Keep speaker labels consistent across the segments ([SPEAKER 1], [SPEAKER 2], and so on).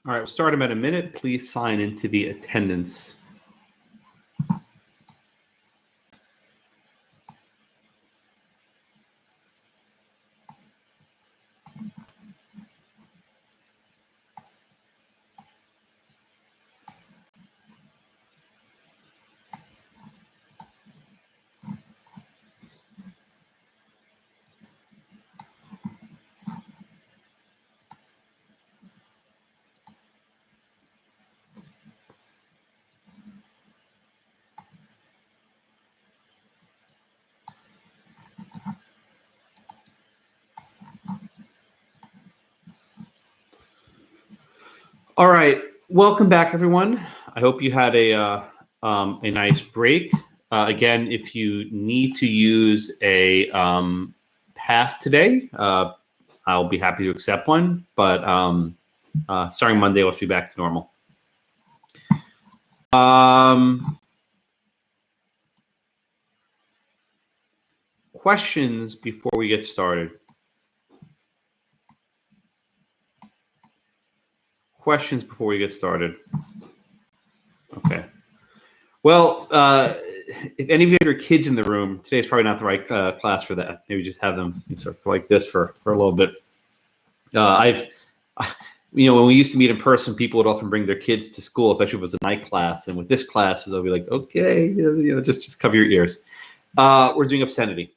[SPEAKER 1] All right, we'll start in about a minute. Please sign into the attendance. All right, welcome back, everyone. I hope you had a nice break. Again, if you need to use a pass today, I'll be happy to accept one. But starting Monday, we'll be back to normal. Questions before we get started? Questions before we get started? Okay. Well, if any of you have your kids in the room, today's probably not the right class for that. Maybe just have them sort of like this for a little bit. When we used to meet in person, people would often bring their kids to school, especially if it was a night class. And with this class, they'll be like, okay, just cover your ears. We're doing obscenity.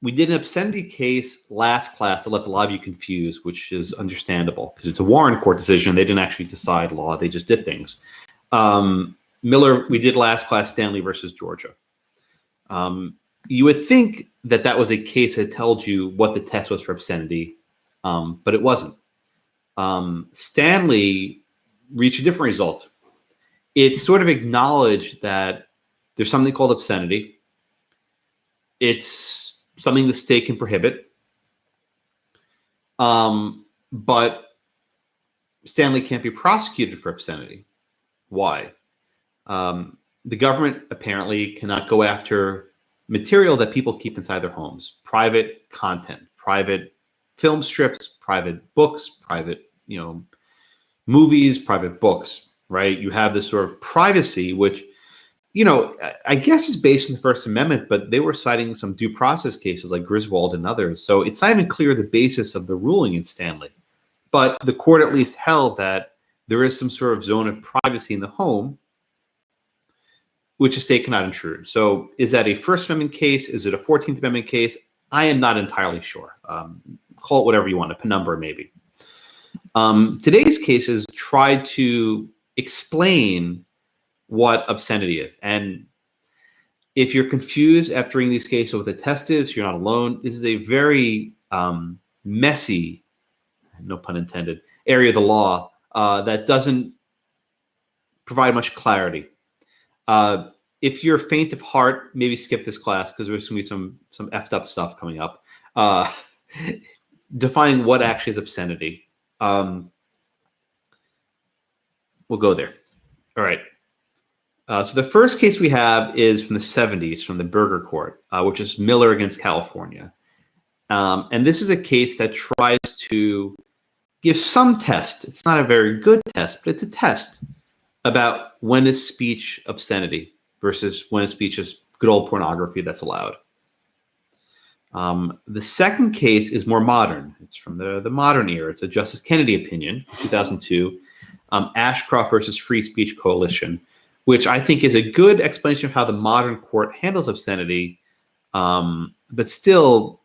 [SPEAKER 1] We did an obscenity case last class that left a lot of you confused, which is understandable because it's a Warren Court decision. They didn't actually decide law. They just did things. Miller, we did last class, Stanley versus Georgia. You would think that was a case that told you what the test was for obscenity, but it wasn't. Stanley reached a different result. It sort of acknowledged that there's something called obscenity. It's something the state can prohibit. But Stanley can't be prosecuted for obscenity. Why? The government apparently cannot go after material that people keep inside their homes, private content, private film strips, private books, private, movies, private books, right? You have this sort of privacy, which, I guess is based on the First Amendment, but they were citing some due process cases like Griswold and others. So it's not even clear the basis of the ruling in Stanley. But the court at least held that there is some sort of zone of privacy in the home, which a state cannot intrude. So is that a First Amendment case? Is it a 14th Amendment case? I am not entirely sure. Call it whatever you want, a penumbra maybe. Today's cases try to explain what obscenity is. And if you're confused after reading these cases what the test is, you're not alone. This is a very messy, no pun intended, area of the law that doesn't provide much clarity. If you're faint of heart, maybe skip this class because there's going to be some effed up stuff coming up. Defining what actually is obscenity. We'll go there. All right. So the first case we have is from the 70s, from the Berger Court, which is Miller against California. And this is a case that tries to give some test. It's not a very good test, but it's a test about when is speech obscenity versus when is speech is good old pornography that's allowed. The second case is more modern. It's from the modern era. It's a Justice Kennedy opinion, 2002, Ashcroft versus Free Speech Coalition, which I think is a good explanation of how the modern court handles obscenity, but still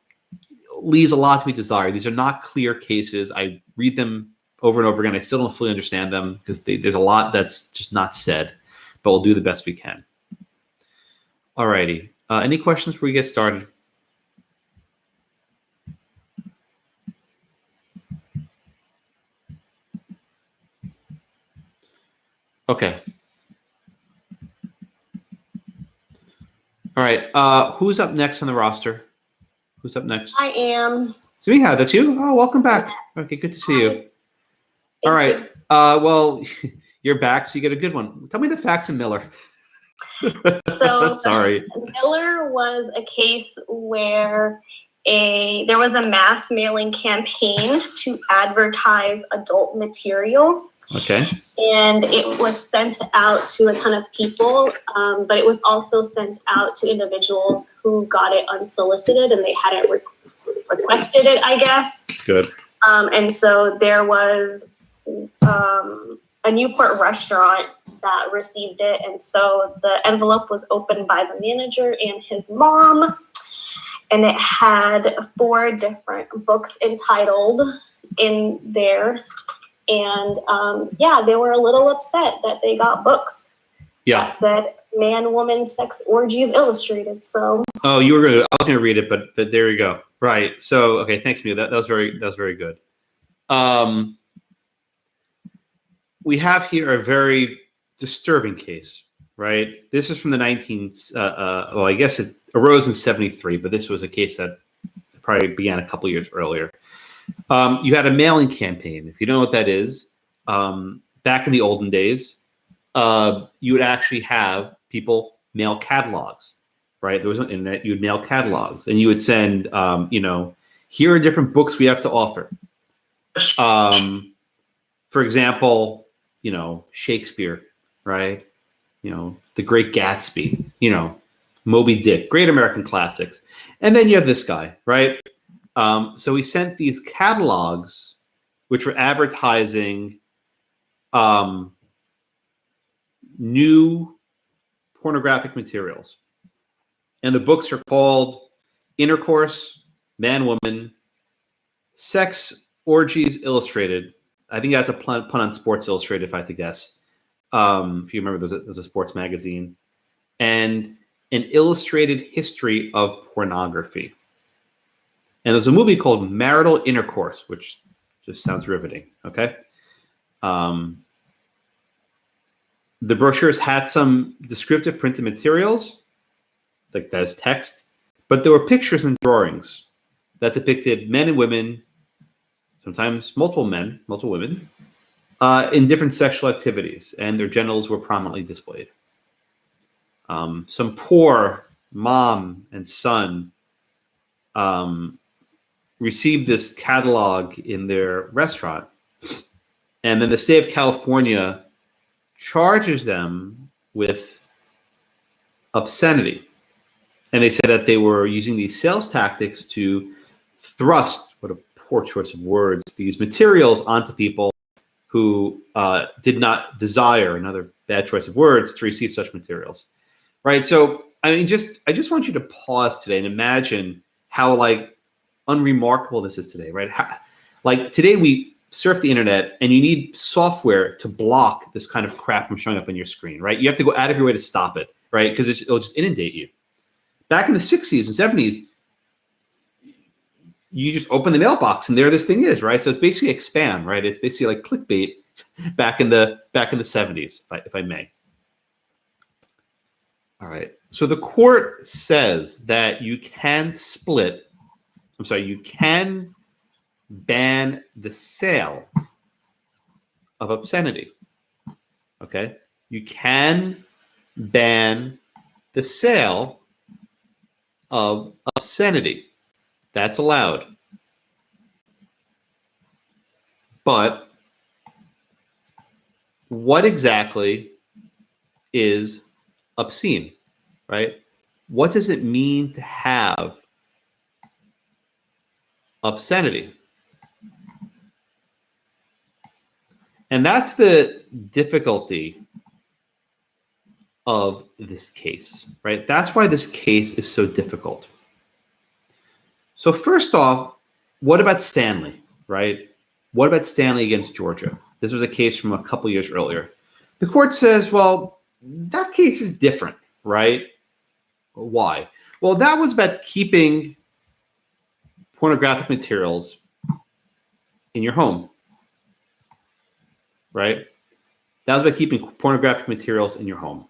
[SPEAKER 1] leaves a lot to be desired. These are not clear cases. I read them over and over again. I still don't fully understand them because there's a lot that's just not said, but we'll do the best we can. All righty. Any questions before we get started? Okay. All right. Who's up next on the roster? Who's up next?
[SPEAKER 2] I am.
[SPEAKER 1] Samiha, that's you? Oh, welcome back.
[SPEAKER 2] Yes.
[SPEAKER 1] Okay, good to see you. All right. Well, you're back, so you get a good one. Tell me the facts in Miller.
[SPEAKER 2] So
[SPEAKER 1] sorry.
[SPEAKER 2] Miller was a case where there was a mass mailing campaign to advertise adult material.
[SPEAKER 1] Okay.
[SPEAKER 2] And it was sent out to a ton of people, but it was also sent out to individuals who got it unsolicited and they hadn't requested it, I guess.
[SPEAKER 1] Good.
[SPEAKER 2] And so there was a Newport restaurant that received it. And so the envelope was opened by the manager and his mom. And it had 4 different books entitled in there. And they were a little upset that they got books that said Man, Woman, Sex, Orgies Illustrated. So
[SPEAKER 1] I was gonna read it, but there you go. Right. So okay, thanks, Mia. That was very good. We have here a very disturbing case, right? This is from the I guess it arose in 1973, but this was a case that probably began a couple years earlier. You had a mailing campaign. If you don't know what that is, back in the olden days, you would actually have people mail catalogs, right? There was no internet. You would mail catalogs, and you would send, here are different books we have to offer. For example, Shakespeare, right? The Great Gatsby, Moby Dick, great American classics. And then you have this guy, right? So we sent these catalogs, which were advertising new pornographic materials. And the books are called Intercourse, Man, Woman, Sex, Orgies Illustrated. I think that's a pun on Sports Illustrated, if I had to guess. If you remember, there's a sports magazine. And an illustrated history of pornography. And there's a movie called Marital Intercourse, which just sounds riveting, okay? The brochures had some descriptive printed materials, like that's text, but there were pictures and drawings that depicted men and women, sometimes multiple men, multiple women, in different sexual activities, and their genitals were prominently displayed. Some poor mom and son received this catalog in their restaurant, and then the state of California charges them with obscenity. And they said that they were using these sales tactics to thrust, what a poor choice of words, these materials onto people who did not desire, another bad choice of words, to receive such materials. Right? So, I just want you to pause today and imagine how, unremarkable this is today, right? Today we surf the internet and you need software to block this kind of crap from showing up on your screen, right? You have to go out of your way to stop it, right? Because it'll just inundate you. Back in the 60s and 70s, you just open the mailbox and there this thing is, right? So it's basically like spam, right? It's basically like clickbait back in the 70s, if I may. All right. So the court says that you can ban the sale of obscenity. Okay? You can ban the sale of obscenity. That's allowed. But what exactly is obscene, right? What does it mean to have obscenity? And that's the difficulty of this case, right? That's why this case is so difficult. So first off, what about Stanley, right? What about Stanley against Georgia? This was a case from a couple years earlier. The court says, well, that case is different, right? Why? Well, that was about keeping pornographic materials in your home, right? That was about keeping pornographic materials in your home.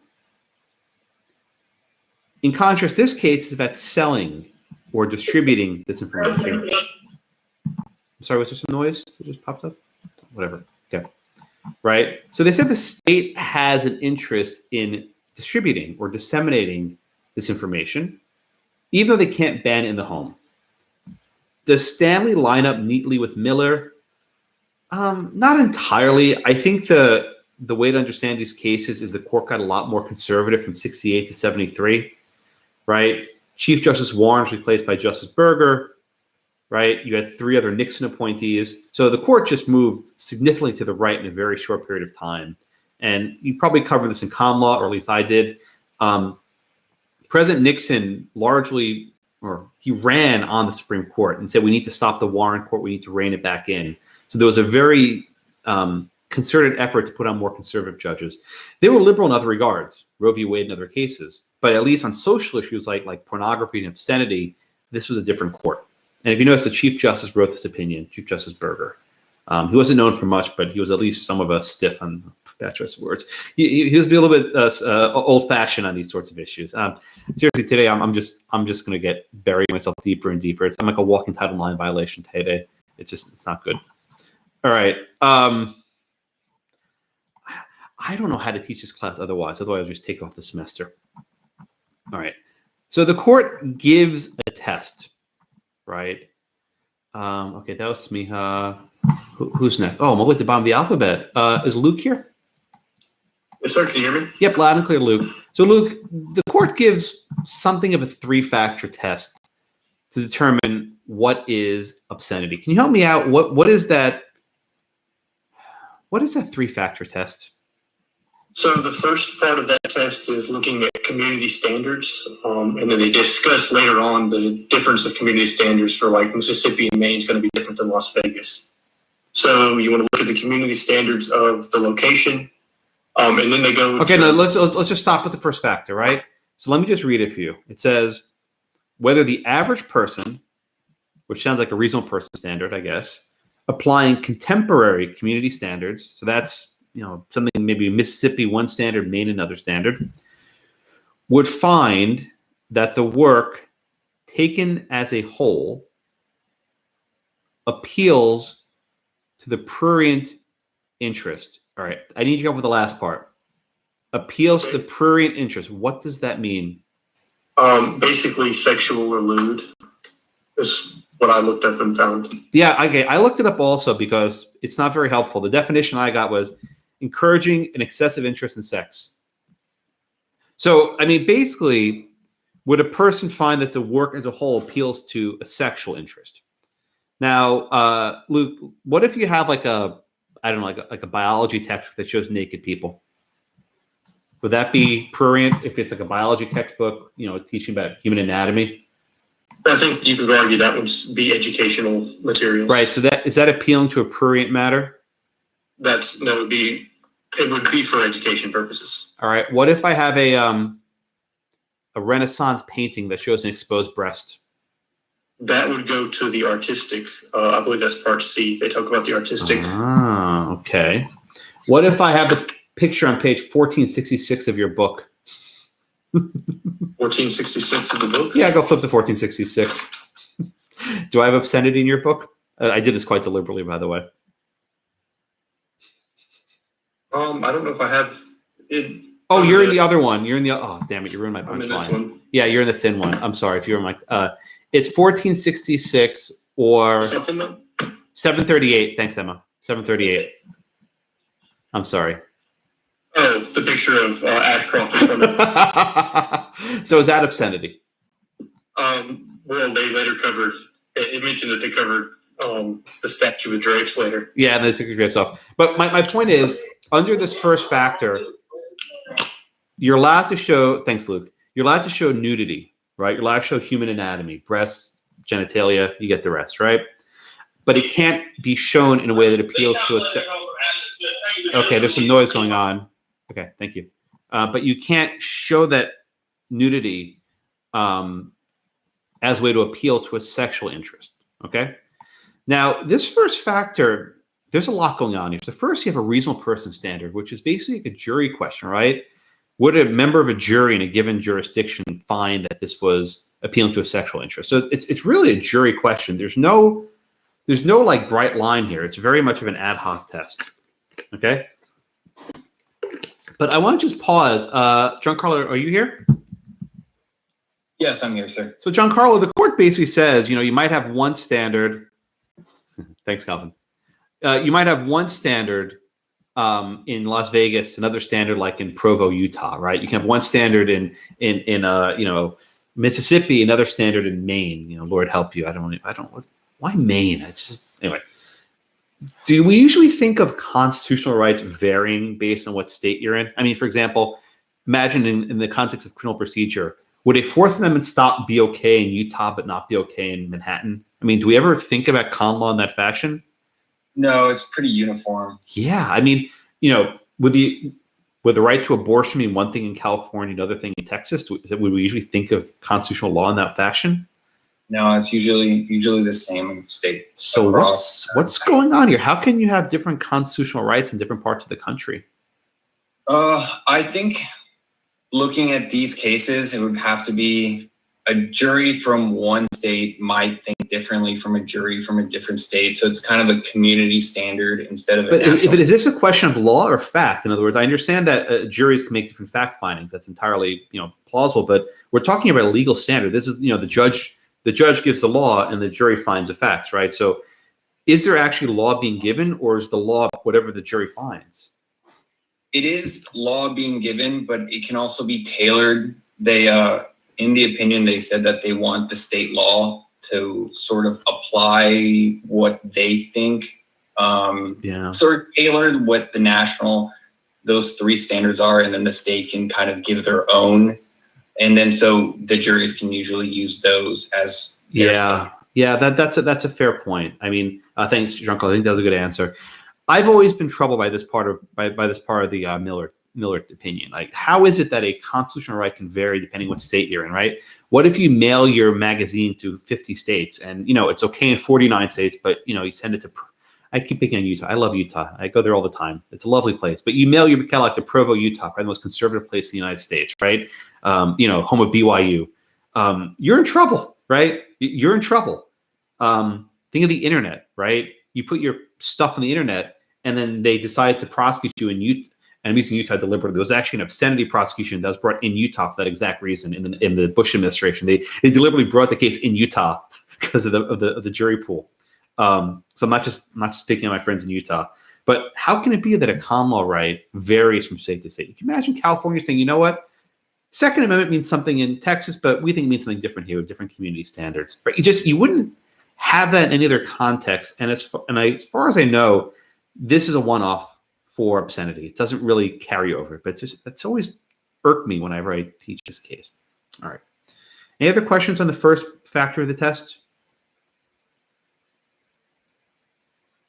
[SPEAKER 1] In contrast, this case is about selling or distributing this information. I'm sorry, was there some noise that just popped up? Whatever. Okay. Right? So they said the state has an interest in distributing or disseminating this information, even though they can't ban it in the home. Does Stanley line up neatly with Miller? Not entirely. I think the way to understand these cases is the court got a lot more conservative from 68 to 73, right? Chief Justice Warren was replaced by Justice Berger, right? You had 3 other Nixon appointees. So the court just moved significantly to the right in a very short period of time. And you probably covered this in common law, or at least I did. President Nixon largely, or he ran on the Supreme Court and said, we need to stop the Warren Court. We need to rein it back in. So there was a very concerted effort to put on more conservative judges. They were liberal in other regards, Roe v. Wade and other cases. But at least on social issues like pornography and obscenity, this was a different court. And if you notice, the Chief Justice wrote this opinion, Chief Justice Berger. He wasn't known for much, but he was at least some of a stiff on bad choice of words. He was a little bit old-fashioned on these sorts of issues. Seriously, today I'm just going to get bury myself deeper and deeper. I'm like a walking title line violation today. It's not good. All right. I don't know how to teach this class otherwise. Otherwise, I'll just take off the semester. All right. So the court gives a test, right? Okay, that was Smiha. Who's next? Oh, I'm all at the bottom of the alphabet. Is Luke here?
[SPEAKER 3] Yes, sir. Can you hear me?
[SPEAKER 1] Yep, loud and clear, Luke. So, Luke, the court gives something of a 3-factor test to determine what is obscenity. Can you help me out? What is that? What is that 3-factor test?
[SPEAKER 3] So the first part of that test is looking at community standards, and then they discuss later on the difference of community standards for like Mississippi and Maine is going to be different than Las Vegas. So you want to look at the community standards of the location, and then they go.
[SPEAKER 1] Okay, no, let's just stop with the first factor, right? So let me just read it for you. It says whether the average person, which sounds like a reasonable person standard, I guess, applying contemporary community standards. So that's something maybe Mississippi one standard, Maine another standard, would find that the work taken as a whole appeals to the prurient interest. All right, I need you to go with the last part. Appeals to the prurient interest. What does that mean?
[SPEAKER 3] Basically, sexual or lewd is what I looked up and found.
[SPEAKER 1] Yeah, okay. I looked it up also because it's not very helpful. The definition I got was encouraging an excessive interest in sex. So, I mean, basically, would a person find that the work as a whole appeals to a sexual interest? Now, Luke, what if you have like a biology textbook that shows naked people? Would that be prurient if it's like a biology textbook, teaching about human anatomy?
[SPEAKER 3] I think you could argue that would be educational material.
[SPEAKER 1] Right. So is that appealing to a prurient matter?
[SPEAKER 3] It would be for education purposes.
[SPEAKER 1] All right. What if I have a Renaissance painting that shows an exposed breast?
[SPEAKER 3] That would go to the artistic. I believe that's part C. They talk about the artistic.
[SPEAKER 1] Ah, okay. What if I have the picture on page 1466 of your book?
[SPEAKER 3] 1466 of the book?
[SPEAKER 1] Yeah, go flip to 1466. Do I have obscenity in your book? I did this quite deliberately, by the way.
[SPEAKER 3] I don't know if I have it.
[SPEAKER 1] Oh, you're in the other one. You're in the. Oh, damn it! You ruined my
[SPEAKER 3] I'm in this
[SPEAKER 1] punchline.
[SPEAKER 3] one.
[SPEAKER 1] Yeah, you're in the thin one. I'm sorry if you're in my. It's 1466 or
[SPEAKER 3] Supplement?
[SPEAKER 1] 738. Thanks, Emma. 738. I'm sorry.
[SPEAKER 3] Oh, the picture of Ashcroft in front of
[SPEAKER 1] So is that obscenity?
[SPEAKER 3] Well, they later covered. It mentioned that they covered the statue of drapes later.
[SPEAKER 1] Yeah, and they took the drapes off. But my point is, under this first factor, you're allowed to show. Thanks, Luke. You're allowed to show nudity, right? You're allowed to show human anatomy, breasts, genitalia. You get the rest, right? But it can't be shown in a way that appeals to a. Okay, there's some noise going on. Okay, thank you. But you can't show that nudity as a way to appeal to a sexual interest. Okay. Now, this first factor, there's a lot going on here. So first, you have a reasonable person standard, which is basically like a jury question, right? Would a member of a jury in a given jurisdiction find that this was appealing to a sexual interest? So it's really a jury question. There's no like bright line here. It's very much of an ad hoc test. Okay. But I want to just pause. Giancarlo, are you here?
[SPEAKER 4] Yes, I'm here, sir.
[SPEAKER 1] So, Giancarlo, the court basically says, you might have one standard. Thanks, Calvin. You might have one standard in Las Vegas, another standard like in Provo, Utah, right? You can have one standard in Mississippi, another standard in Maine. Lord help you. Why Maine? It's just, anyway. Do we usually think of constitutional rights varying based on what state you're in? I mean, for example, imagine in the context of criminal procedure, would a Fourth Amendment stop be okay in Utah but not be okay in Manhattan? I mean, do we ever think about common law in that fashion?
[SPEAKER 4] No, it's pretty uniform.
[SPEAKER 1] Yeah, I mean, would the right to abortion mean one thing in California, another thing in Texas? Would we usually think of constitutional law in that fashion?
[SPEAKER 4] No, it's usually the same state.
[SPEAKER 1] So what's going on here? How can you have different constitutional rights in different parts of the country?
[SPEAKER 4] I think looking at these cases, it would have to be a jury from one state might think differently from a jury from a different state. So it's kind of a community standard instead of
[SPEAKER 1] But is this a question of law or fact? In other words, I understand that juries can make different fact findings. That's entirely plausible. But we're talking about a legal standard. This is the judge gives the law and the jury finds the facts, right? So is there actually law being given, or is the law whatever the jury finds?
[SPEAKER 4] It is law being given, but it can also be tailored. They, in the opinion, they said that they want the state law to sort of apply what they think, sort of tailored what those three standards are, and then the state can kind of give their own. And then so the juries can usually use those as their standard.
[SPEAKER 1] Yeah, that's a fair point. I mean, thanks, Jean-Claude. I think that was a good answer. I've always been troubled by this part of the Miller opinion. Like, how is it that a constitutional right can vary depending what state you're in, right? What if you mail your magazine to 50 states and it's okay in 49 states, but you send it to I keep picking on Utah. I love Utah. I go there all the time. It's a lovely place. But you mail your catalog to Provo, Utah, probably the most conservative place in the United States, right? Home of BYU. You're in trouble, right? You're in trouble. Think of the internet, right? You put your stuff on the internet, and then they decide to prosecute you in Utah. And I'm using Utah deliberately. There was actually an obscenity prosecution that was brought in Utah for that exact reason. In the Bush administration, they deliberately brought the case in Utah because of the jury pool. So I'm not just picking on my friends in Utah, but how can it be that a common law right varies from state to state? You can imagine California saying, you know what, Second Amendment means something in Texas, but we think it means something different here with different community standards. Right? You wouldn't have that in any other context. And as far as I know, this is a one-off for obscenity. It doesn't really carry over, but it's always irked me whenever I teach this case. All right. Any other questions on the first factor of the test?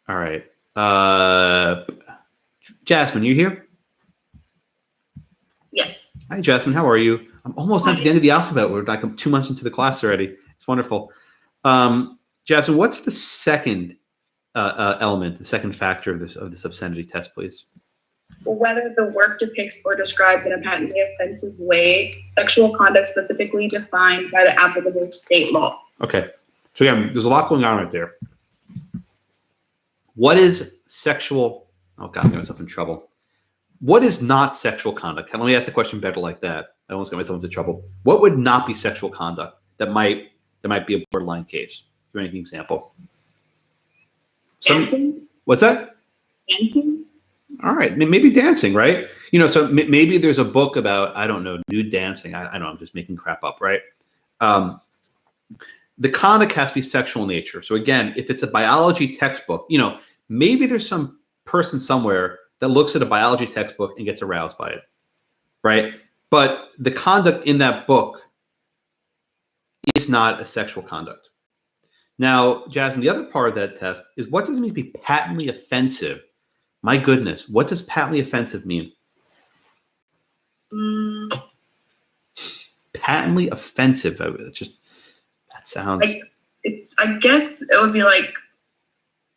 [SPEAKER 1] All right. Jasmine, you here?
[SPEAKER 2] Yes.
[SPEAKER 1] Hi, Jasmine. How are you? I'm almost at the end of the alphabet. We're like 2 months into the class already. It's wonderful. Jasmine, what's the second element, the second factor of this obscenity test, please?
[SPEAKER 5] Whether the work depicts or describes in a patently offensive way sexual conduct specifically defined by the applicable state law.
[SPEAKER 1] Okay. So again, there's a lot going on right there. What is sexual? Oh God, I'm getting myself in trouble. What is not sexual conduct? Let me ask the question better like that. I almost got myself into trouble. What would not be sexual conduct that might be a borderline case? Give me an example.
[SPEAKER 5] Dancing?
[SPEAKER 1] What's that?
[SPEAKER 5] Dancing?
[SPEAKER 1] All right, maybe dancing, right? So maybe there's a book about, I don't know, nude dancing. I know, I'm just making crap up, right? The conduct has to be sexual in nature. So again, if it's a biology textbook, maybe there's some person somewhere that looks at a biology textbook and gets aroused by it, right? But the conduct in that book is not a sexual conduct. Now, Jasmine, the other part of that test is, what does it mean to be patently offensive? My goodness, what does patently offensive mean? Patently offensive. That sounds.
[SPEAKER 5] I guess it would be like,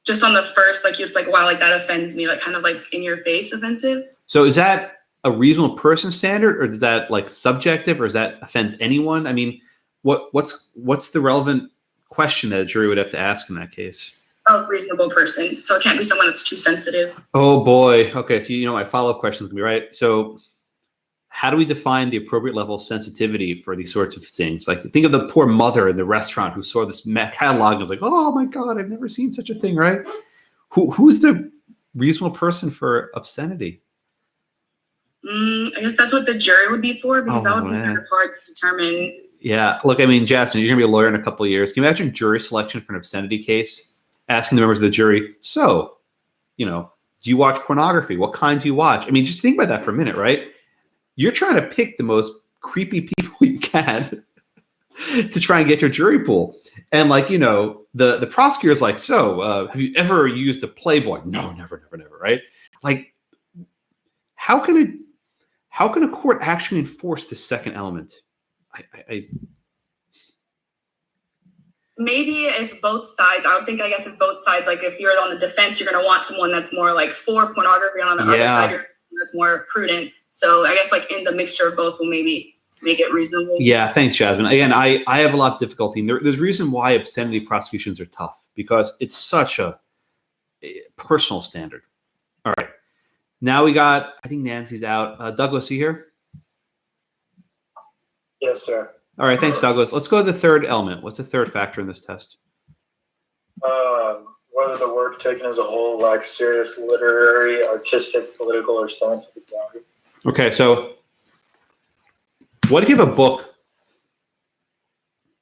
[SPEAKER 5] just on the first, like, it's like, wow, like that offends me, like kind of like in your face offensive.
[SPEAKER 1] So is that a reasonable person standard, or is that like subjective, or is that offends anyone? I mean, what's the relevant question that a jury would have to ask in that case?
[SPEAKER 5] A reasonable person. So it can't be someone that's too sensitive.
[SPEAKER 1] Oh boy. Okay. So my follow-up question is gonna be, right. So how do we define the appropriate level of sensitivity for these sorts of things? Like, think of the poor mother in the restaurant who saw this catalog and was like, "Oh my God, I've never seen such a thing." Right? Who's the reasonable person for obscenity?
[SPEAKER 5] I guess that's what the jury would be for, because that would be kind of hard to determine.
[SPEAKER 1] Yeah, look, I mean, Jasmine, you're gonna be a lawyer in a couple of years. Can you imagine jury selection for an obscenity case? Asking the members of the jury, so, do you watch pornography? What kind do you watch? I mean, just think about that for a minute, right? You're trying to pick the most creepy people you can to try and get your jury pool. And the prosecutor's like, so, have you ever used a Playboy? No, never, right? Like, how can a court actually enforce the second element?
[SPEAKER 5] Maybe if both sides, I guess if both sides, like if you're on the defense, you're going to want someone that's more like for pornography, and on the other side, you're that's more prudent. So I guess like in the mixture of both will maybe make it reasonable.
[SPEAKER 1] Yeah, thanks, Jasmine. Again, I have a lot of difficulty. And there's a reason why obscenity prosecutions are tough, because it's such a personal standard. All right. Now we got, I think Nancy's out. Douglas, are you here?
[SPEAKER 6] Yes, sir.
[SPEAKER 1] All right, thanks, Douglas. Let's go to the third element. What's the third factor in this test?
[SPEAKER 6] Whether the work taken as a whole lacks serious literary, artistic, political, or scientific value.
[SPEAKER 1] Okay, so what if you have a book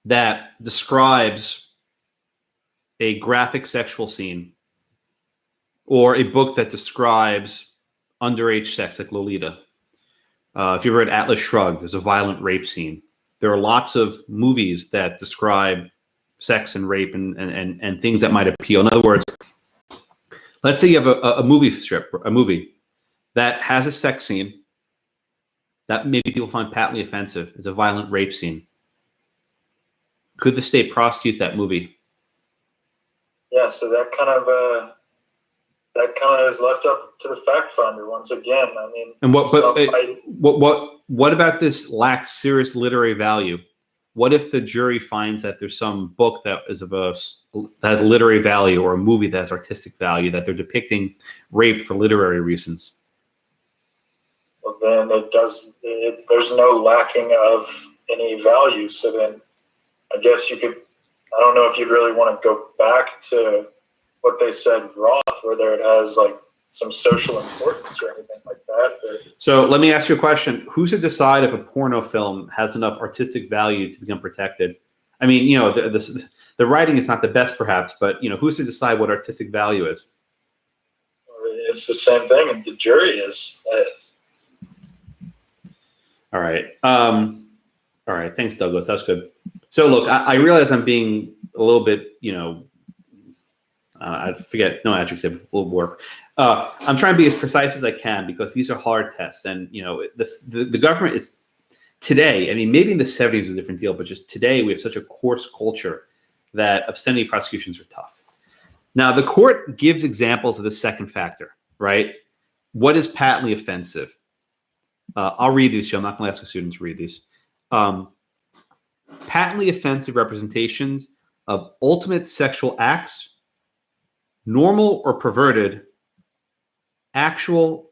[SPEAKER 1] that describes a graphic sexual scene, or a book that describes underage sex, like Lolita? If you ever read Atlas Shrugged, there's a violent rape scene. There are lots of movies that describe sex and rape and things that might appeal. In other words, let's say you have a movie that has a sex scene that maybe people find patently offensive. It's a violent rape scene. Could the state prosecute that movie?
[SPEAKER 6] Yeah, so that kind of is left up to the fact finder once again. I mean,
[SPEAKER 1] and what about this lacks serious literary value? What if the jury finds that there's some book that is that has literary value, or a movie that has artistic value, that they're depicting rape for literary reasons?
[SPEAKER 6] Well, then there's no lacking of any value. So then I guess I don't know if you'd really want to go back to what they said Roth, whether it has like some social importance or anything like that.
[SPEAKER 1] So let me ask you a question. Who's to decide if a porno film has enough artistic value to become protected? I mean, the writing is not the best perhaps, but who's to decide what artistic value is?
[SPEAKER 6] It's the same thing, and the jury is.
[SPEAKER 1] All right. All right. Thanks, Douglas. That's good. So look, I realize I'm being a little bit, I forget, no adjective will work. I'm trying to be as precise as I can, because these are hard tests. And, the government is today, I mean, maybe in the 70s was a different deal, but just today we have such a coarse culture that obscenity prosecutions are tough. Now, the court gives examples of the second factor, right? What is patently offensive? I'll read these to you. I'm not going to ask a student to read these. Patently offensive representations of ultimate sexual acts, normal or perverted, actual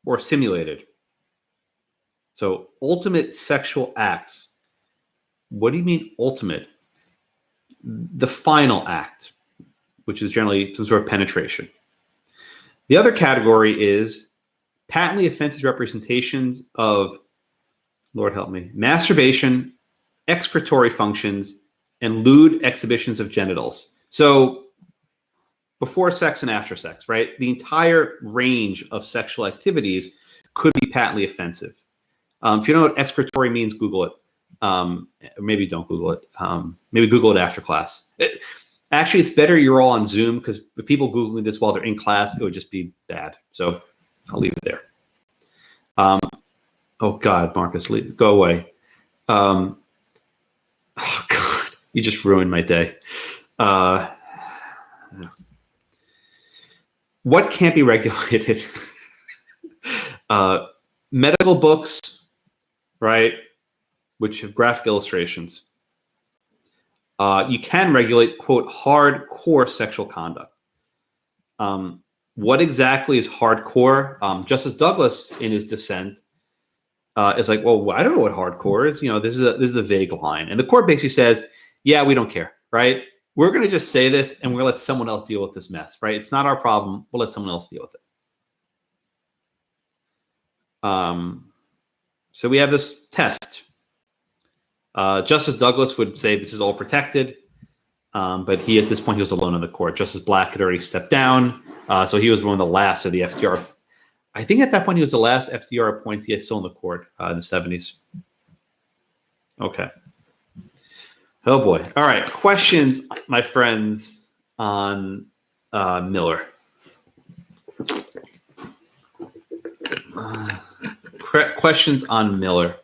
[SPEAKER 1] or simulated. So ultimate sexual acts. What do you mean ultimate? The final act, which is generally some sort of penetration. The other category is patently offensive representations of, Lord help me, masturbation, excretory functions, and lewd exhibitions of genitals. So before sex and after sex, right? The entire range of sexual activities could be patently offensive. If you don't know what excretory means, Google it. Maybe don't Google it. Maybe Google it after class. Actually, it's better you're all on Zoom, because if people Googling this while they're in class, it would just be bad. So I'll leave it there. Oh, God, Marcus, go away. Oh, God, you just ruined my day. What can't be regulated? Medical books, right, which have graphic illustrations. You can regulate, quote, hardcore sexual conduct. What exactly is hardcore? Justice Douglas, in his dissent, is like, well, I don't know what hardcore is. This is a vague line, and the court basically says, yeah, we don't care, right? We're going to just say this, and we're going to let someone else deal with this mess, right? It's not our problem. We'll let someone else deal with it. So we have this test. Justice Douglas would say this is all protected, but at this point, he was alone in the court. Justice Black had already stepped down, so he was one of the last of the FDR. I think at that point, he was the last FDR appointee still in the court in the 70s. Okay. Oh, boy. All right. Questions, my friends, on Miller. Questions on Miller.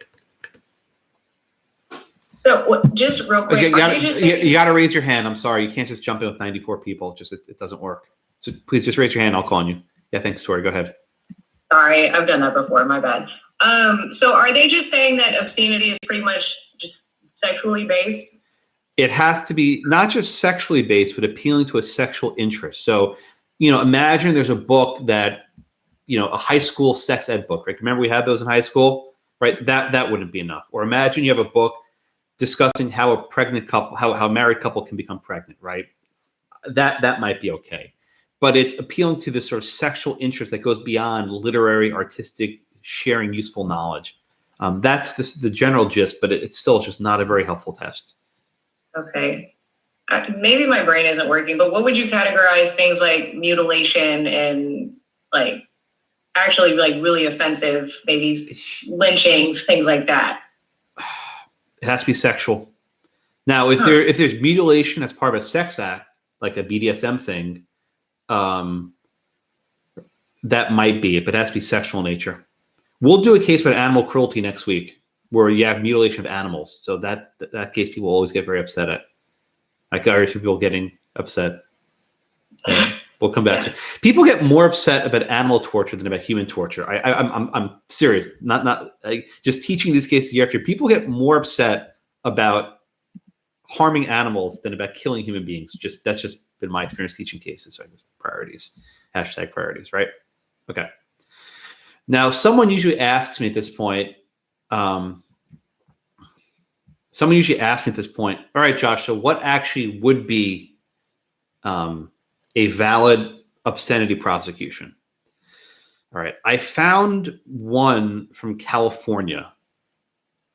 [SPEAKER 5] So just real quick,
[SPEAKER 1] Okay, you got to raise your hand. I'm sorry. You can't just jump in with 94 people. It doesn't work. So please just raise your hand. I'll call on you. Yeah, thanks, Tori. Go ahead.
[SPEAKER 5] Sorry, I've done that before. My bad. So are they just saying that obscenity is pretty much just sexually based?
[SPEAKER 1] It has to be not just sexually based, but appealing to a sexual interest. So, imagine there's a book that, a high school sex ed book, right? Remember we had those in high school, right? That wouldn't be enough. Or imagine you have a book discussing how a pregnant couple, how a married couple can become pregnant, right? That might be okay. But it's appealing to this sort of sexual interest that goes beyond literary, artistic, sharing useful knowledge. That's the general gist, but it's still just not a very helpful test.
[SPEAKER 5] Okay. Maybe my brain isn't working, but what would you categorize things like mutilation and like actually like really offensive, maybe lynchings, things like that?
[SPEAKER 1] It has to be sexual. Now, if there's mutilation as part of a sex act, like a BDSM thing, that might be it, but it has to be sexual in nature. We'll do a case about animal cruelty next week, where you have mutilation of animals. So that case people always get very upset at. Like I heard people getting upset. We'll come back to it. People get more upset about animal torture than about human torture. I'm serious. Not just teaching these cases year after. People get more upset about harming animals than about killing human beings. That's just been my experience teaching cases. So I guess priorities, #priorities, right? Okay. Now, someone usually asks me at this point. All right, Josh, so what actually would be a valid obscenity prosecution? All right, I found one from California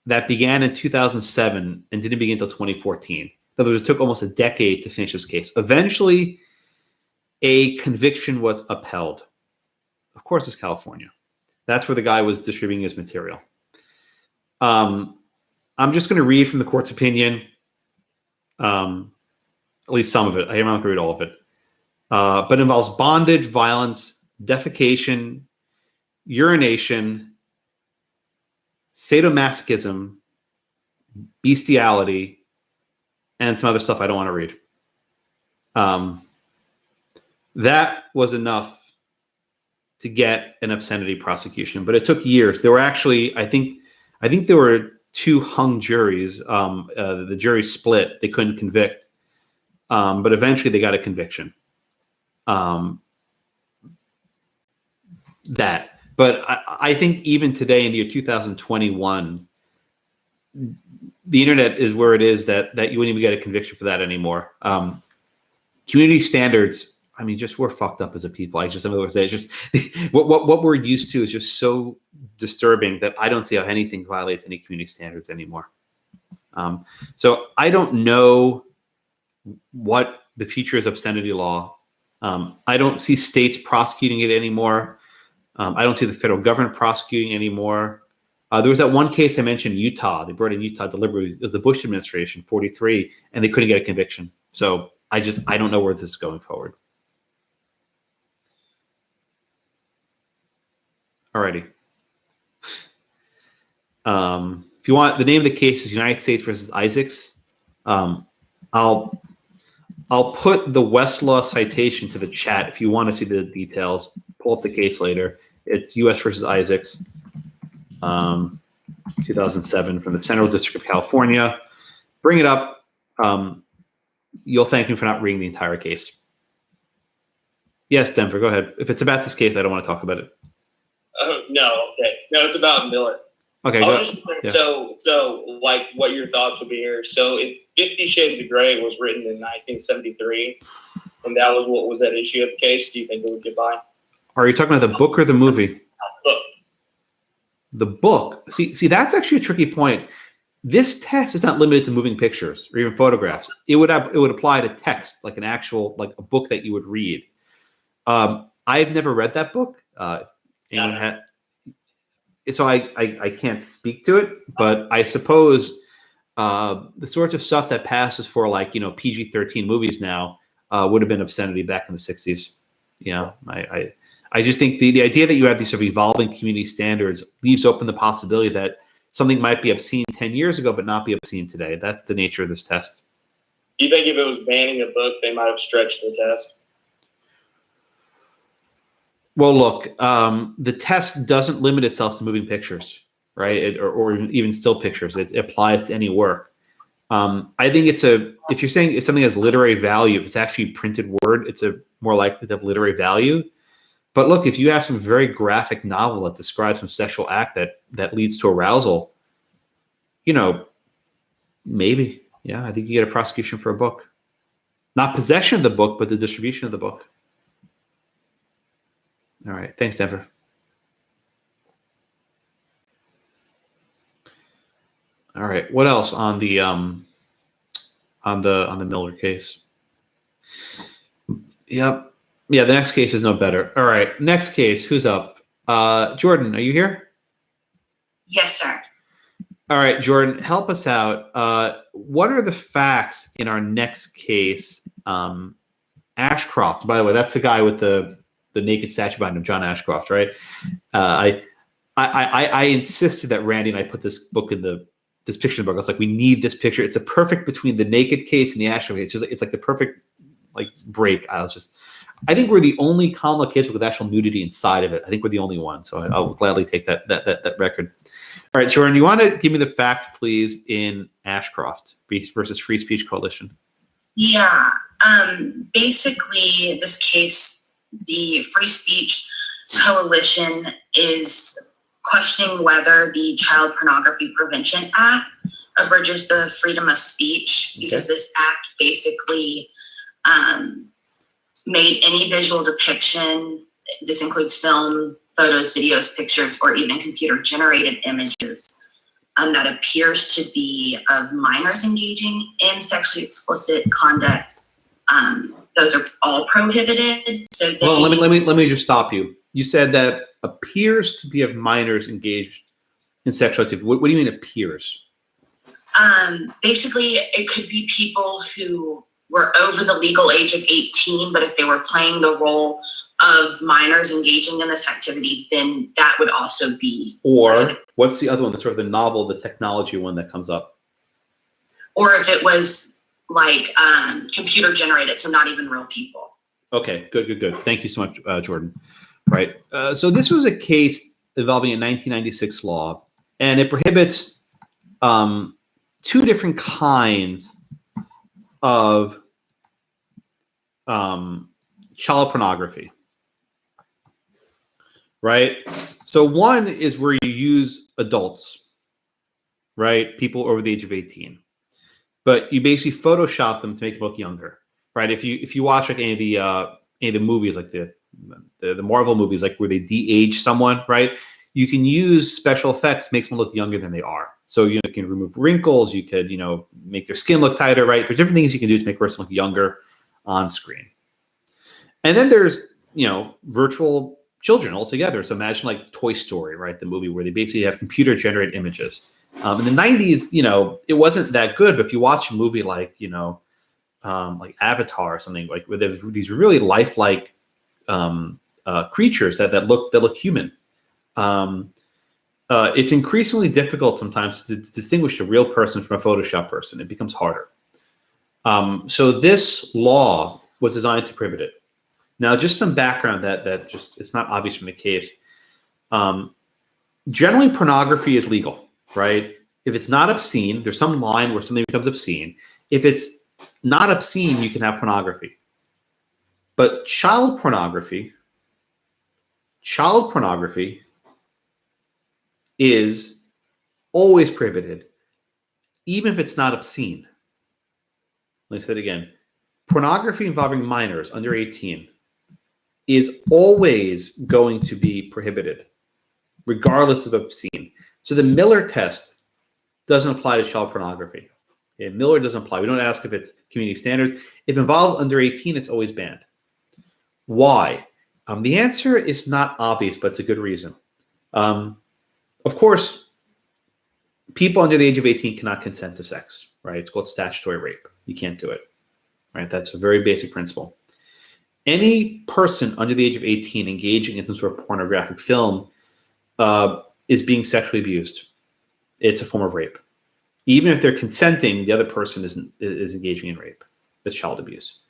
[SPEAKER 1] that began in 2007 and didn't begin until 2014. In other words, it took almost a decade to finish this case. Eventually, a conviction was upheld. Of course, it's California. That's where the guy was distributing his material. I'm just going to read from the court's opinion, at least some of it. I'm not going to read all of it. But involves bondage, violence, defecation, urination, sadomasochism, bestiality, and some other stuff I don't want to read. That was enough to get an obscenity prosecution, but it took years. There were actually, I think there were 2 hung juries. The jury split; they couldn't convict, but eventually they got a conviction. But I think even today in the year 2021, the internet is where it is that you wouldn't even get a conviction for that anymore. Community standards. I mean, we're fucked up as a people. In other words, it's just what we're used to is just so disturbing that I don't see how anything violates any community standards anymore. So I don't know what the future is of obscenity law. I don't see states prosecuting it anymore. I don't see the federal government prosecuting anymore. There was that one case I mentioned, Utah. They brought in Utah deliberately. It was the Bush administration, 43, and they couldn't get a conviction. So I don't know where this is going forward. Alrighty. If you want, the name of the case is United States versus Isaacs. I'll put the Westlaw citation to the chat if you want to see the details. Pull up the case later. It's U.S. versus Isaacs, 2007 from the Central District of California. Bring it up. You'll thank me for not reading the entire case. Yes, Denver, go ahead. If it's about this case, I don't want to talk about it.
[SPEAKER 7] No, okay. No, it's about Miller.
[SPEAKER 1] Okay,
[SPEAKER 7] I
[SPEAKER 1] go.
[SPEAKER 7] was just
[SPEAKER 1] Yeah.
[SPEAKER 7] so like what your thoughts would be here. So if 50 Shades of Grey was written in 1973, and that was what was at issue of the case, do you think it would get by?
[SPEAKER 1] Are you talking about the book or the movie?
[SPEAKER 7] Look,
[SPEAKER 1] The book. See, that's actually a tricky point. This test is not limited to moving pictures or even photographs. It would apply to text, like an actual, like a book that you would read. I've never read that book. So I can't speak to it, but I suppose the sorts of stuff that passes for like PG-13 movies now would have been obscenity back in the 60s. I just think the idea that you have these sort of evolving community standards leaves open the possibility that something might be obscene 10 years ago but not be obscene today. That's the nature of this test.
[SPEAKER 7] do you think if it was banning a book, they might have stretched the test?
[SPEAKER 1] Well, look, the test doesn't limit itself to moving pictures, right? Or even still pictures. It applies to any work. I think if you're saying if something has literary value, if it's actually printed word, it's more likely to have literary value. But look, if you have some very graphic novel that describes some sexual act that leads to arousal, maybe, yeah, I think you get a prosecution for a book. Not possession of the book, but the distribution of the book. All right. Thanks, Denver. All right. What else on the Miller case? Yep. Yeah, the next case is no better. All right. Next case. Who's up? Jordan, are you here?
[SPEAKER 8] Yes, sir.
[SPEAKER 1] All right, Jordan, help us out. What are the facts in our next case? Ashcroft, by the way, that's the guy with the naked statue behind him, John Ashcroft, right? I insisted that Randy and I put this book in this picture in the book. I was like, we need this picture. It's a perfect between the naked case and the Ashcroft case. It's like the perfect break. I think we're the only common law case with actual nudity inside of it. I think we're the only one. So I'll gladly take that record. All right, Jordan, you want to give me the facts, please, in Ashcroft versus Free Speech Coalition?
[SPEAKER 8] Yeah. Basically, this case, the Free Speech Coalition is questioning whether the Child Pornography Prevention Act abridges the freedom of speech, because this act basically made any visual depiction, this includes film, photos, videos, pictures, or even computer-generated images that appears to be of minors engaging in sexually explicit conduct. Those are all prohibited. So
[SPEAKER 1] well, let me just stop you. You said that appears to be of minors engaged in sexual activity. What do you mean appears?
[SPEAKER 8] Basically, it could be people who were over the legal age of 18, but if they were playing the role of minors engaging in this activity, then that would also be.
[SPEAKER 1] Or what's the other one? The sort of the novel, the technology one that comes up.
[SPEAKER 8] Or if it was like computer generated, so not even real people.
[SPEAKER 1] Okay, good. Thank you so much, Jordan. Right. So this was a case involving a 1996 law, and it prohibits two different kinds of child pornography. Right. So one is where you use adults, right? People over the age of 18, but you basically Photoshop them to make them look younger, right? If you watch like any of the movies, like the Marvel movies, like where they de-age someone, right? You can use special effects, makes them look younger than they are. So you can remove wrinkles, you could make their skin look tighter, right? There's different things you can do to make a person look younger on screen. And then there's virtual children altogether. So imagine like Toy Story, right? The movie where they basically have computer generated images. In the 90s, it wasn't that good, but if you watch a movie like Avatar or something, like where there's these really lifelike creatures that look human. It's increasingly difficult sometimes to distinguish a real person from a Photoshop person. It becomes harder. So this law was designed to prohibit it. Now, just some background that just it's not obvious from the case. Generally, pornography is legal, right? If it's not obscene, there's some line where something becomes obscene. If it's not obscene, you can have pornography. But child pornography is always prohibited, even if it's not obscene. Let me say it again. Pornography involving minors under 18 is always going to be prohibited, regardless of obscene. So the Miller test doesn't apply to child pornography. Okay? Miller doesn't apply. We don't ask if it's community standards. If involved under 18, it's always banned. Why? The answer is not obvious, but it's a good reason. Of course, people under the age of 18 cannot consent to sex, right? It's called statutory rape. You can't do it, right? That's a very basic principle. Any person under the age of 18 engaging in some sort of pornographic film is being sexually abused. It's a form of rape. Even if they're consenting, the other person is engaging in rape. That's child abuse.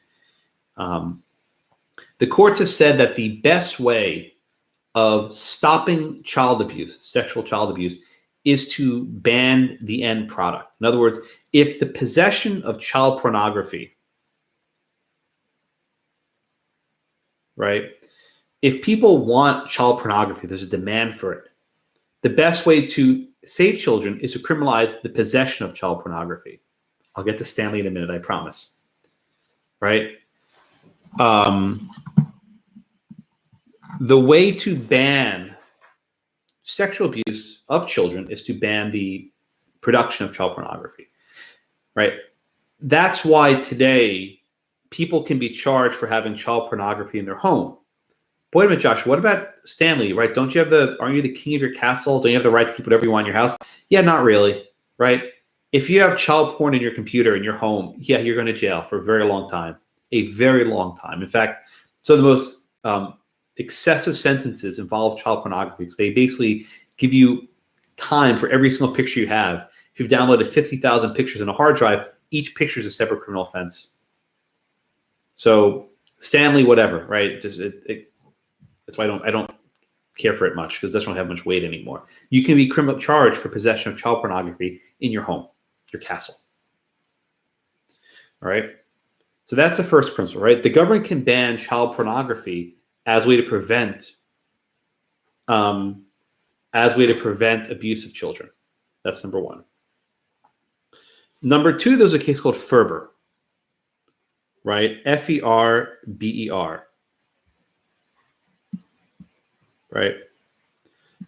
[SPEAKER 1] The courts have said that the best way of stopping child abuse, sexual child abuse, is to ban the end product. In other words, if the possession of child pornography, right? If people want child pornography, there's a demand for it. The best way to save children is to criminalize the possession of child pornography. I'll get to Stanley in a minute, I promise. Right? The way to ban sexual abuse of children is to ban the production of child pornography. Right? That's why today people can be charged for having child pornography in their home. But wait a minute, Josh, what about Stanley, right? Aren't you the king of your castle? Don't you have the right to keep whatever you want in your house? Yeah, not really, right? If you have child porn in your computer in your home, yeah, you're going to jail for a very long time. A very long time. In fact, so the most excessive sentences involve child pornography because they basically give you time for every single picture you have. If you've downloaded 50,000 pictures in a hard drive, each picture is a separate criminal offense. So Stanley, whatever, right? That's why I don't care for it much because it doesn't have much weight anymore. You can be criminal charged for possession of child pornography in your home, your castle. All right. So that's the first principle, right? The government can ban child pornography as a way to prevent abuse of children. That's number one. Number two, there's a case called Ferber, right? Ferber.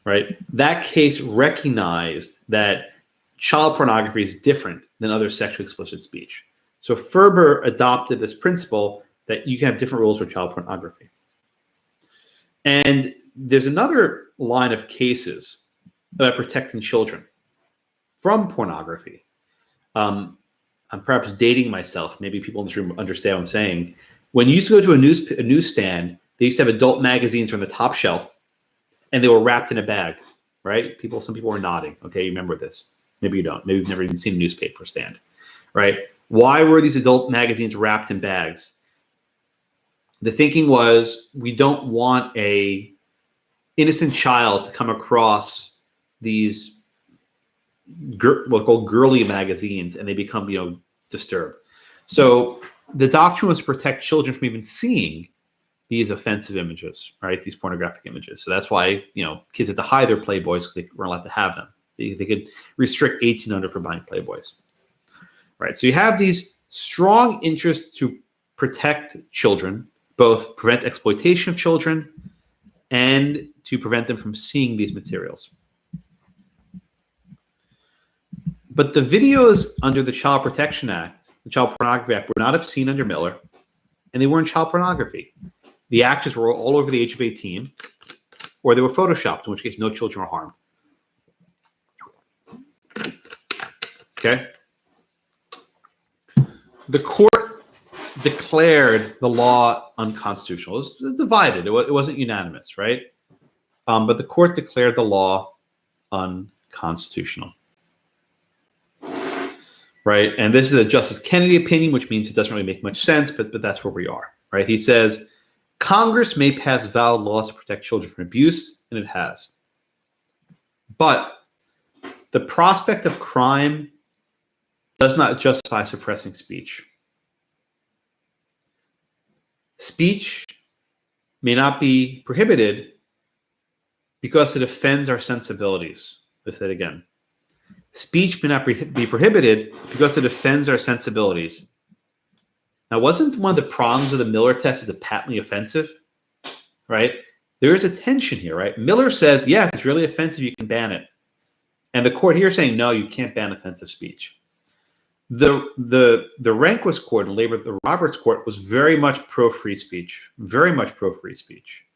[SPEAKER 1] Right. That case recognized that child pornography is different than other sexually explicit speech. So Ferber adopted this principle that you can have different rules for child pornography. And there's another line of cases about protecting children from pornography. I'm perhaps dating myself. Maybe people in this room understand what I'm saying. When you used to go to a newsstand, they used to have adult magazines on the top shelf, and they were wrapped in a bag, right? Some people were nodding. Okay, you remember this. Maybe you don't. Maybe you've never even seen a newspaper stand, right? Why were these adult magazines wrapped in bags? The thinking was we don't want a innocent child to come across these what are called girly magazines and they become, disturbed. So the doctrine was to protect children from even seeing these offensive images, right? These pornographic images. So that's why, kids had to hide their Playboys because they weren't allowed to have them. They could restrict 18 under for buying Playboys, right? So you have these strong interests to protect children, both prevent exploitation of children and to prevent them from seeing these materials. But the videos under the Child Protection Act, the Child Pornography Act, were not obscene under Miller, and they weren't child pornography. The actors were all over the age of 18, or they were photoshopped, in which case no children were harmed. Okay? The court declared the law unconstitutional. It was divided. It wasn't unanimous, right? But the court declared the law unconstitutional. Right? And this is a Justice Kennedy opinion, which means it doesn't really make much sense, but that's where we are. Right? He says, Congress may pass valid laws to protect children from abuse, and it has. But the prospect of crime does not justify suppressing speech. Speech may not be prohibited because it offends our sensibilities. I say it again. speech may not be prohibited because it offends our sensibilities. Now, wasn't one of the prongs of the Miller test is it patently offensive, right? There is a tension here, right? Miller says, yeah, if it's really offensive, you can ban it. And the court here is saying, no, you can't ban offensive speech. The Rehnquist court and the Roberts court was very much pro-free speech, very much pro-free speech,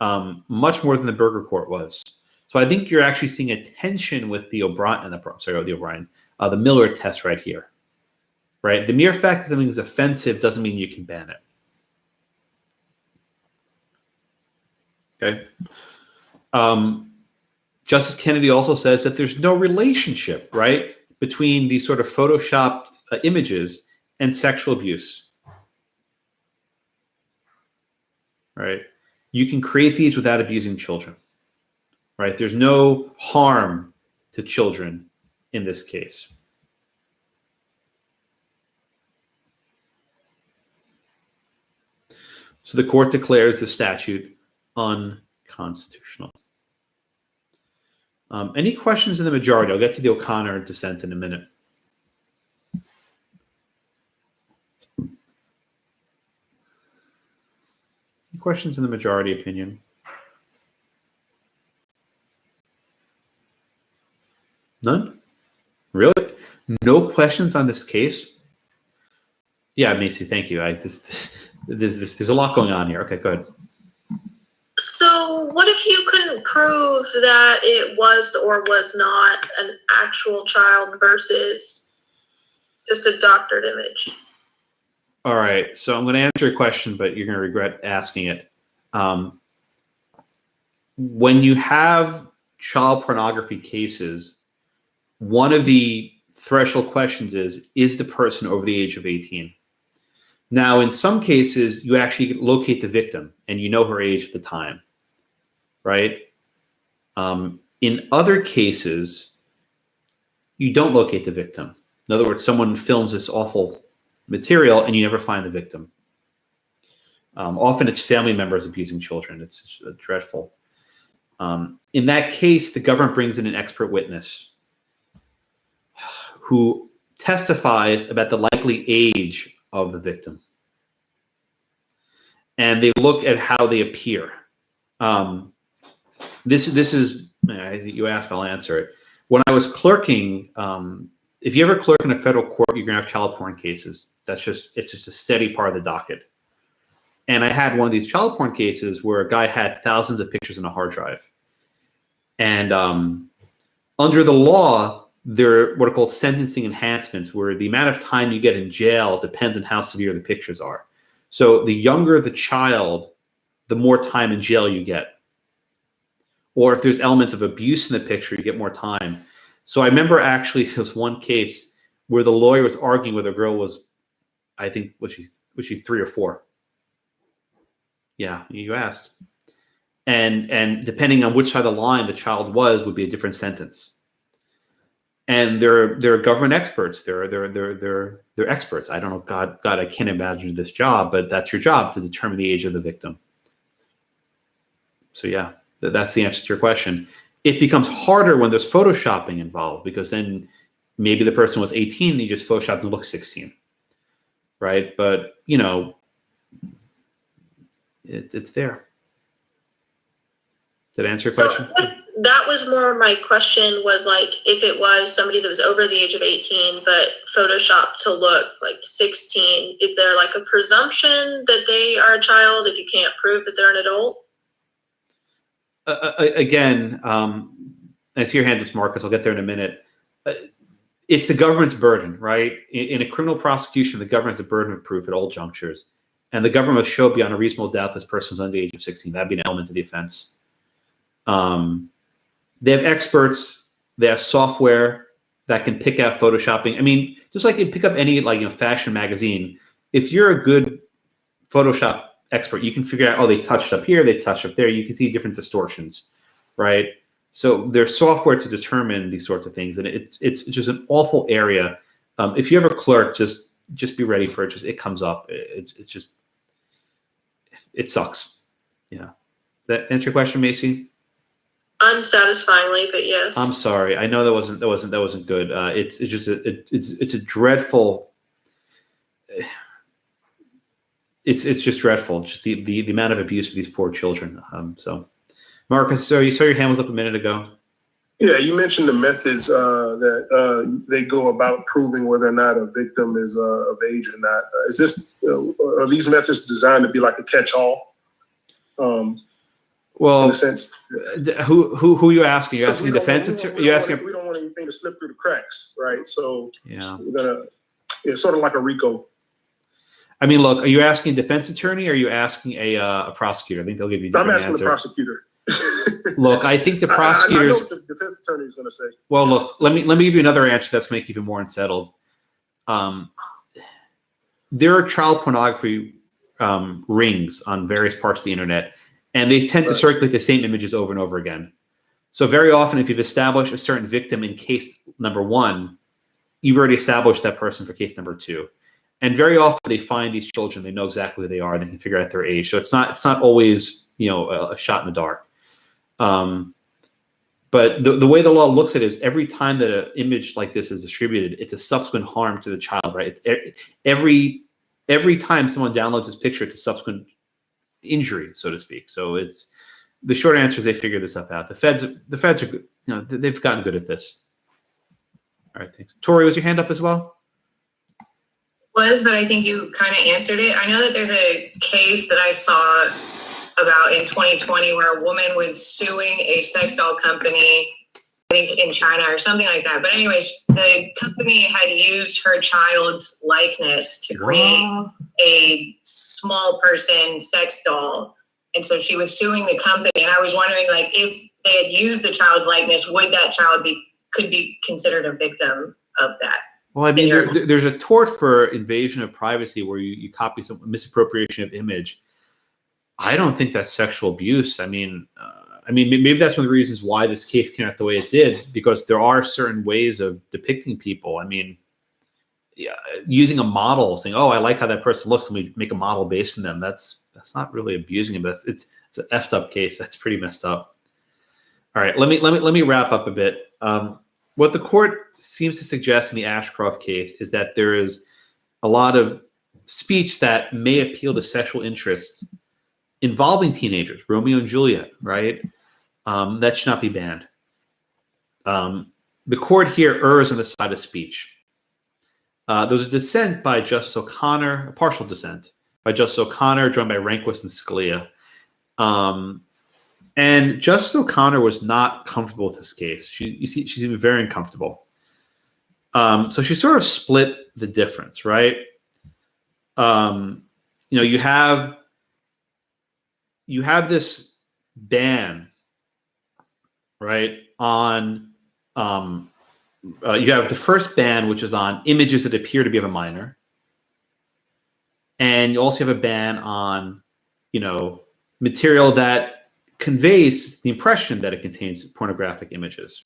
[SPEAKER 1] much more than the Berger court was. So I think you're actually seeing a tension with the Miller test right here, right? The mere fact that something is offensive doesn't mean you can ban it. Okay. Justice Kennedy also says that there's no relationship, right, between these sort of photoshopped images and sexual abuse. Right? You can create these without abusing children. Right? There's no harm to children in this case. So the court declares the statute unconstitutional. Any questions in the majority? I'll get to the O'Connor dissent in a minute. Any questions in the majority opinion? None? Really? No questions on this case? Yeah, Macy, thank you. There's a lot going on here. Okay, go ahead.
[SPEAKER 9] So what if you couldn't prove that it was or was not an actual child versus just a doctored image?
[SPEAKER 1] All right, so I'm going to answer your question, but you're going to regret asking it. When you have child pornography cases, one of the threshold questions is the person over the age of 18? Now, in some cases, you actually locate the victim and you know her age at the time, right? In other cases, you don't locate the victim. In other words, someone films this awful material and you never find the victim. Often it's family members abusing children. It's dreadful. In that case, the government brings in an expert witness who testifies about the likely age of the victim. And they look at how they appear. This is, you asked, I'll answer it. When I was clerking, if you ever clerk in a federal court, you're going to have child porn cases. It's just a steady part of the docket. And I had one of these child porn cases where a guy had thousands of pictures in a hard drive. And under the law, there are what are called sentencing enhancements, where the amount of time you get in jail depends on how severe the pictures are. So the younger the child, the more time in jail you get. Or if there's elements of abuse in the picture, you get more time. So I remember actually there was one case where the lawyer was arguing whether a girl was, I think, was she 3 or 4? Yeah, you asked. And depending on which side of the line the child was, would be a different sentence. And they're government experts. They're experts. I don't know. God, I can't imagine this job, but that's your job, to determine the age of the victim. So yeah, that's the answer to your question. It becomes harder when there's photoshopping involved, because then maybe the person was 18 and you just photoshopped and look 16, right? But you know, it's there. Did I answer your question?
[SPEAKER 9] That was more my question, was like, if it was somebody that was over the age of 18 but photoshopped to look like 16, is there like a presumption that they are a child if you can't prove that they're an adult?
[SPEAKER 1] Again, I see your hand up, Marcus. I'll get there in a minute. It's the government's burden, right? In a criminal prosecution, the government has a burden of proof at all junctures. And the government must show beyond a reasonable doubt this person was under the age of 16. That'd be an element of the offense. They have experts. They have software that can pick out photoshopping. I mean, just like you pick up any fashion magazine, if you're a good Photoshop expert, you can figure out, oh, they touched up here, they touched up there. You can see different distortions, right? So there's software to determine these sorts of things, and it's just an awful area. If you ever clerk, just be ready for it. It comes up. It sucks. Yeah. That answer your question, Macy?
[SPEAKER 9] unsatisfyingly, but yes.
[SPEAKER 1] I'm sorry. I know that wasn't good. It's just it's a dreadful. It's just dreadful. Just the amount of abuse for these poor children. So, Marcus, so you saw your hand was up a minute ago.
[SPEAKER 10] Yeah, you mentioned the methods that they go about proving whether or not a victim is of age or not. Is this are these methods designed to be like a catch-all?
[SPEAKER 1] Well,
[SPEAKER 10] in a sense,
[SPEAKER 1] who are you asking? You're asking defense attorney. You asking?
[SPEAKER 10] We don't want anything to slip through the cracks, right? So
[SPEAKER 1] yeah,
[SPEAKER 10] we're gonna. It's sort of like a RICO.
[SPEAKER 1] I mean, look, are you asking a defense attorney or are you asking a prosecutor? I think they'll give you a different
[SPEAKER 10] I'm asking
[SPEAKER 1] answer.
[SPEAKER 10] the prosecutor.
[SPEAKER 1] Look, I think the prosecutors.
[SPEAKER 10] I know what the defense attorney is going to say.
[SPEAKER 1] Well, look, let me give you another answer that's make you even more unsettled. There are child pornography rings on various parts of the internet, and they tend to circulate the same images over and over again. So very often, if you've established a certain victim in case number 1, you've already established that person for case number 2. And very often they find these children, they know exactly who they are, they can figure out their age. So it's not always, a shot in the dark. But the way the law looks at it is every time that an image like this is distributed, it's a subsequent harm to the child, right? Every time someone downloads this picture, it's a subsequent injury, so to speak. So it's the short answer is they figure this stuff out. The feds are good. They've gotten good at this. All right, thanks. Tori, was your hand up as well?
[SPEAKER 11] But I think you kind of answered it. I know that there's a case that I saw about in 2020 where a woman was suing a sex doll company, I think in China or something like that. But anyways, the company had used her child's likeness to create a small person sex doll. And so she was suing the company. And I was wondering, like, if they had used the child's likeness, would that child could be considered a victim of that?
[SPEAKER 1] Well, I mean, there's a tort for invasion of privacy where you copy some misappropriation of image. I don't think that's sexual abuse. I mean, maybe that's one of the reasons why this case came out the way it did, because there are certain ways of depicting people. I mean, using a model, saying, "Oh, I like how that person looks," and we make a model based on them. That's not really abusing him. It's an effed up case. That's pretty messed up. All right, let me wrap up a bit. What the court seems to suggest in the Ashcroft case is that there is a lot of speech that may appeal to sexual interests involving teenagers, Romeo and Juliet, right? That should not be banned. The court here errs on the side of speech. There was a dissent by Justice O'Connor, a partial dissent by Justice O'Connor, joined by Rehnquist and Scalia. And Justice O'Connor was not comfortable with this case. She seemed very uncomfortable. So she sort of split the difference, right? You have this ban, right? On you have the first ban, which is on images that appear to be of a minor, and you also have a ban on, material that conveys the impression that it contains pornographic images,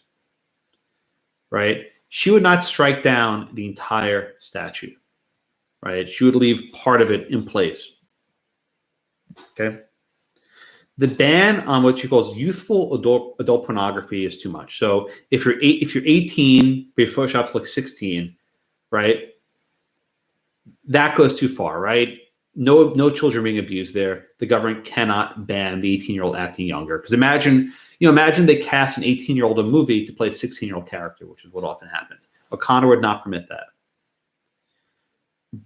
[SPEAKER 1] right? She would not strike down the entire statute, right? She would leave part of it in place. Okay. The ban on what she calls youthful adult pornography is too much. So if you're 18, but your Photoshop's like 16, right? That goes too far, right? No children being abused there. The government cannot ban the 18-year-old acting younger. Because imagine they cast an 18-year-old in a movie to play a 16-year-old character, which is what often happens. O'Connor would not permit that.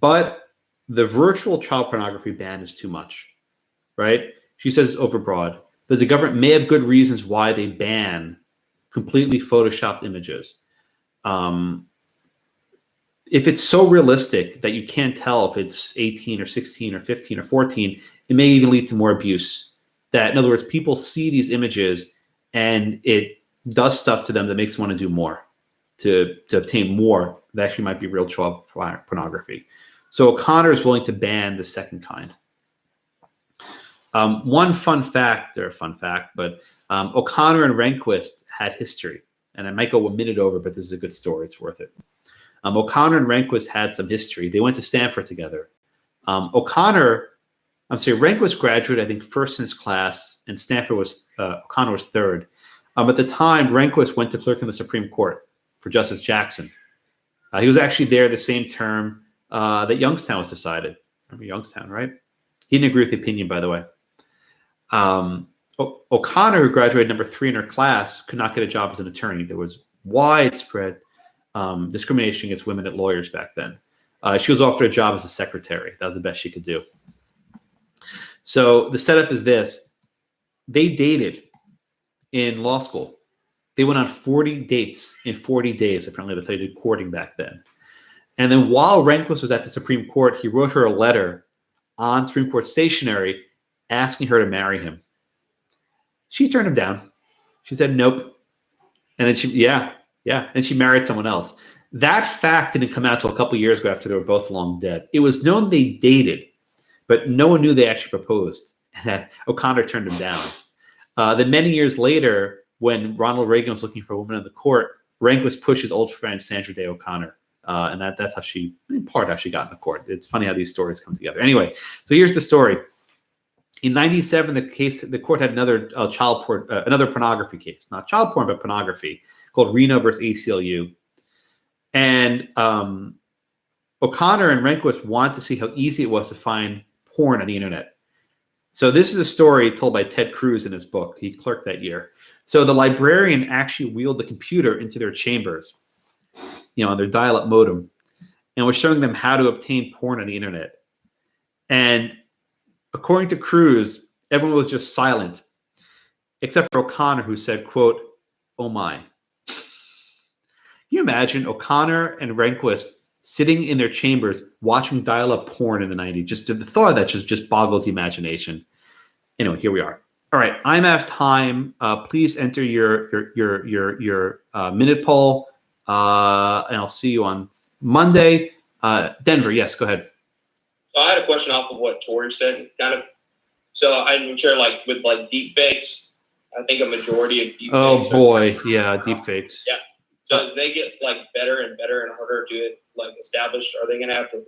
[SPEAKER 1] But the virtual child pornography ban is too much, right? She says it's overbroad. That the government may have good reasons why they ban completely photoshopped images. If it's so realistic that you can't tell if it's 18 or 16 or 15 or 14, it may even lead to more abuse. That, in other words, people see these images and it does stuff to them that makes them want to do more, to obtain more that actually might be real child pornography. So O'Connor is willing to ban the second kind. One fun fact, but O'Connor and Rehnquist had history. And I might go a minute over, but this is a good story. It's worth it. O'Connor and Rehnquist had some history. They went to Stanford together. Rehnquist graduated, I think, first in his class, and O'Connor was third. At the time, Rehnquist went to clerk in the Supreme Court for Justice Jackson. He was actually there the same term that Youngstown was decided. Remember Youngstown, right? He didn't agree with the opinion, by the way. O'Connor, who graduated number 3 in her class, could not get a job as an attorney. There was widespread discrimination against women at lawyers back then. She was offered a job as a secretary. That was the best she could do. So the setup is this. They dated in law school. They went on 40 dates in 40 days. Apparently, that's how you did courting back then. And then while Rehnquist was at the Supreme Court, he wrote her a letter on Supreme Court stationery asking her to marry him. She turned him down. She said, nope. And then and she married someone else. That fact didn't come out till a couple years ago after they were both long dead. It was known they dated, but no one knew they actually proposed. O'Connor turned him down. Then many years later, when Ronald Reagan was looking for a woman in the court, Rehnquist pushed his old friend Sandra Day O'Connor. And that's how she, in part, how she got in the court. It's funny how these stories come together. Anyway, so here's the story. In '97, the court had another another pornography case, not child porn, but pornography, called Reno versus ACLU. And O'Connor and Rehnquist wanted to see how easy it was to find porn on the internet. So this is a story told by Ted Cruz in his book. He clerked that year. So the librarian actually wheeled the computer into their chambers, on their dial-up modem, and was showing them how to obtain porn on the internet. And according to Cruz, everyone was just silent, except for O'Connor, who said, quote, "Oh my." Can you imagine O'Connor and Rehnquist sitting in their chambers watching dial-up porn in the 90s? Just the thought of that just boggles the imagination. Anyway, here we are. All right, I'm out of time. Please enter your minute poll, and I'll see you on Monday. Denver, yes, go ahead.
[SPEAKER 7] So I had a question off of what Tori said, kind of. So I'm sure, with deep fakes, I think a majority of deep fakes.
[SPEAKER 1] Oh boy, yeah, deep fakes.
[SPEAKER 7] Yeah. So as they get better and better and harder to establish, are they going to have to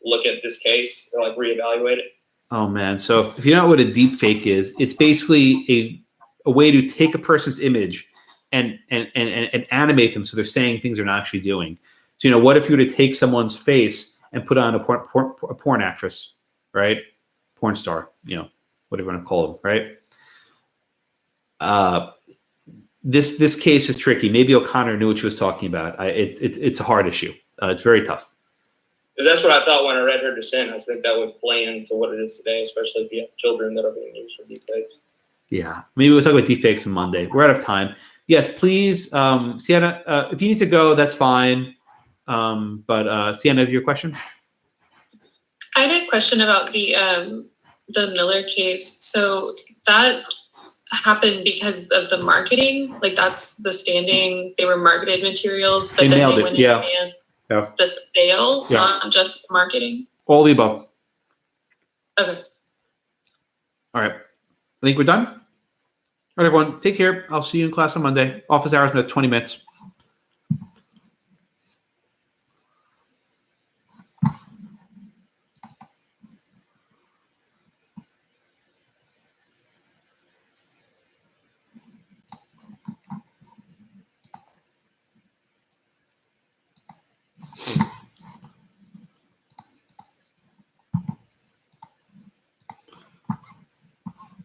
[SPEAKER 7] look at this case or reevaluate it?
[SPEAKER 1] Oh man, so if you know what a deep fake is, it's basically a way to take a person's image and animate them so they're saying things they're not actually doing. So what if you were to take someone's face and put on a porn actress, right? Porn star, whatever you want to call them, right? This case is tricky. Maybe O'Connor knew what she was talking about. It's a hard issue. It's very tough.
[SPEAKER 7] Because that's what I thought when I read her dissent. I think that would play into what it is today, especially if you have children that are being used for deepfakes.
[SPEAKER 1] Yeah, maybe we'll talk about deepfakes on Monday. We're out of time. Yes, please, Sienna, if you need to go, that's fine. But Sienna, have you a question?
[SPEAKER 9] I had a question about the Miller case. So that happened because of the marketing. That's the standing. They were marketed materials, but then they went and ran the sale, not just marketing.
[SPEAKER 1] All the above.
[SPEAKER 9] Okay.
[SPEAKER 1] All right. I think we're done. All right, everyone. Take care. I'll see you in class on Monday. Office hours in 20 minutes.